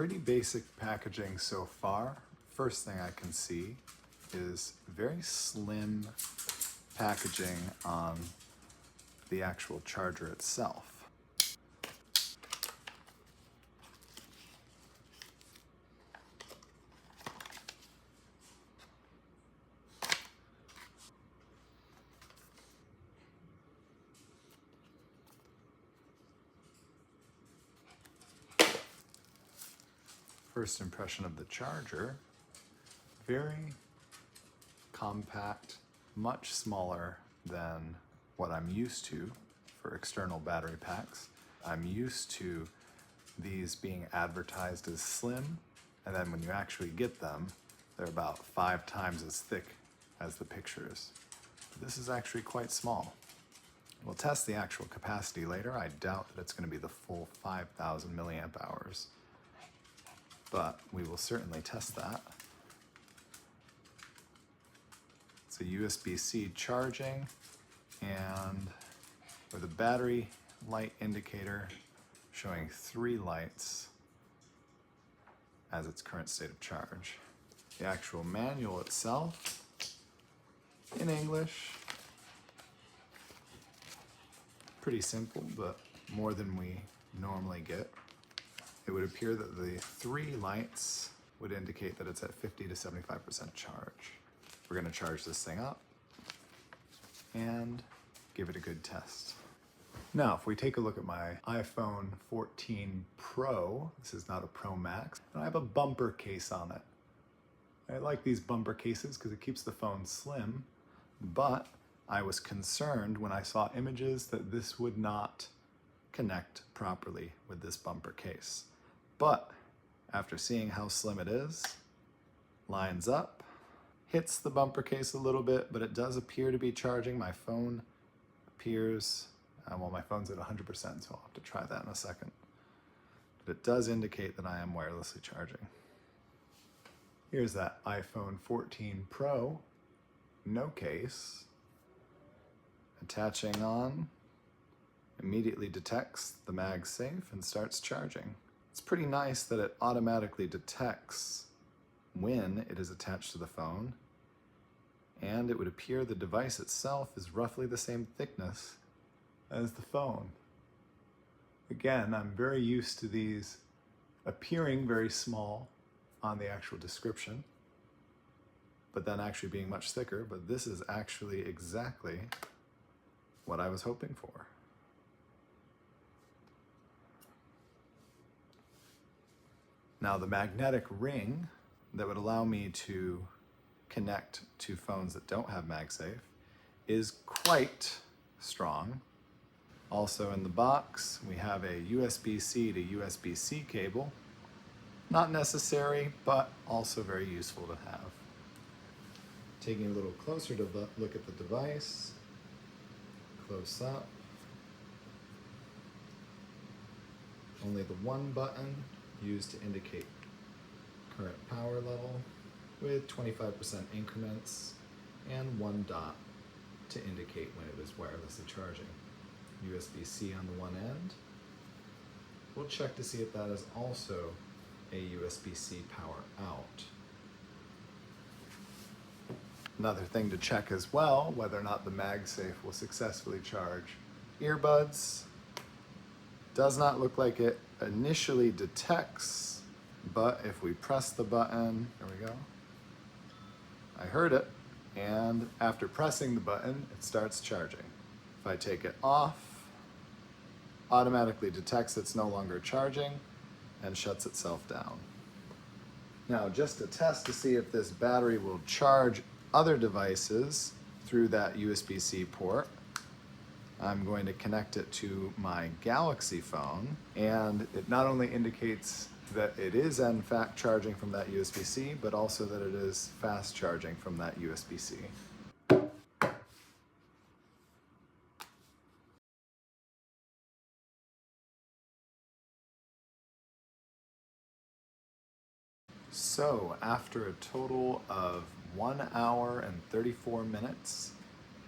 Pretty basic packaging so far. First thing I can see is very slim packaging on the actual charger itself. First impression of the charger, very compact, much smaller than what I'm used to for external battery packs. I'm used to these being advertised as slim, and then when you actually get them, they're about 5 times as thick as the pictures. This is actually quite small. We'll test the actual capacity later. I doubt that it's going to be the full 5,000 milliamp hours, but we will certainly test that. It's a USB-C charging, and with a battery light indicator showing 3 lights as its current state of charge. The actual manual itself, in English, pretty simple, but more than we normally get. It would appear that the 3 lights would indicate that it's at 50 to 75% charge. We're going to charge this thing up and give it a good test. Now, if we take a look at my iPhone 14 Pro, this is not a Pro Max, and I have a bumper case on it. I like these bumper cases because it keeps the phone slim, but I was concerned when I saw images that this would not connect properly with this bumper case. But after seeing how slim it is, lines up, hits the bumper case a little bit, but it does appear to be charging. My phone appears, well, my phone's at 100%, so I'll have to try that in a second. But it does indicate that I am wirelessly charging. Here's that iPhone 14 Pro, no case. Attaching on, immediately detects the MagSafe and starts charging. It's pretty nice that it automatically detects when it is attached to the phone, and it would appear the device itself is roughly the same thickness as the phone. Again, I'm very used to these appearing very small on the actual description, but then actually being much thicker, but this is actually exactly what I was hoping for. Now, the magnetic ring that would allow me to connect to phones that don't have MagSafe is quite strong. Also in the box, we have a USB-C to USB-C cable. Not necessary, but also very useful to have. Taking a little closer to look at the device, close up. Only the one button used to indicate current power level with 25% increments and 1 dot to indicate when it is wirelessly charging. USB-C on the one end. We'll check to see if that is also a USB-C power out. Another thing to check as well, whether or not the MagSafe will successfully charge earbuds. Does not look like it initially detects, but if we press the button, there we go. I heard it, and after pressing the button, it starts charging. If I take it off, automatically detects it's no longer charging and shuts itself down. Now, just to test to see if this battery will charge other devices through that USB-C port, I'm going to connect it to my Galaxy phone, and it not only indicates that it is in fact charging from that USB-C, but also that it is fast charging from that USB-C. So after a total of 1 hour and 34 minutes,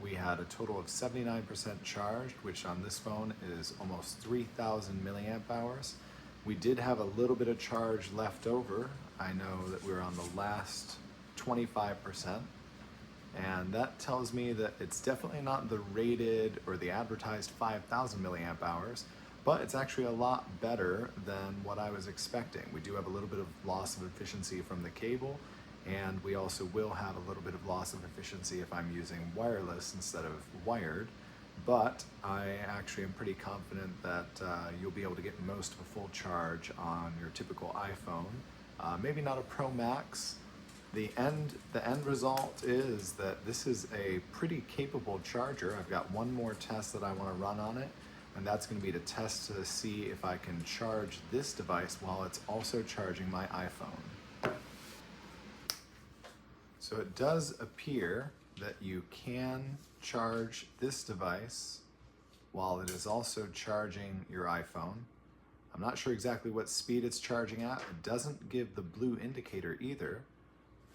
we had a total of 79% charged, which on this phone is almost 3,000 milliamp hours. We did have a little bit of charge left over. I know that we're on the last 25%, and that tells me that it's definitely not the rated or the advertised 5,000 milliamp hours, but it's actually a lot better than what I was expecting. We do have a little bit of loss of efficiency from the cable, and we also will have a little bit of loss of efficiency if I'm using wireless instead of wired. But I actually am pretty confident that you'll be able to get most of a full charge on your typical iPhone. Maybe not a Pro Max. The end result is that this is a pretty capable charger. I've got one more test that I want to run on it, and that's going to be to test to see if I can charge this device while it's also charging my iPhone. So it does appear that you can charge this device while it is also charging your iPhone. I'm not sure exactly what speed it's charging at. It doesn't give the blue indicator either,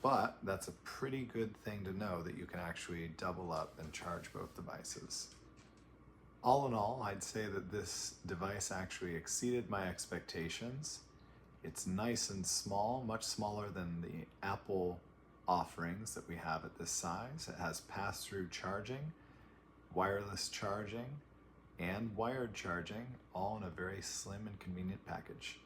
but that's a pretty good thing to know that you can actually double up and charge both devices. All in all, I'd say that this device actually exceeded my expectations. It's nice and small, much smaller than the Apple offerings that we have at this size. It has pass-through charging, wireless charging, and wired charging, all in a very slim and convenient package.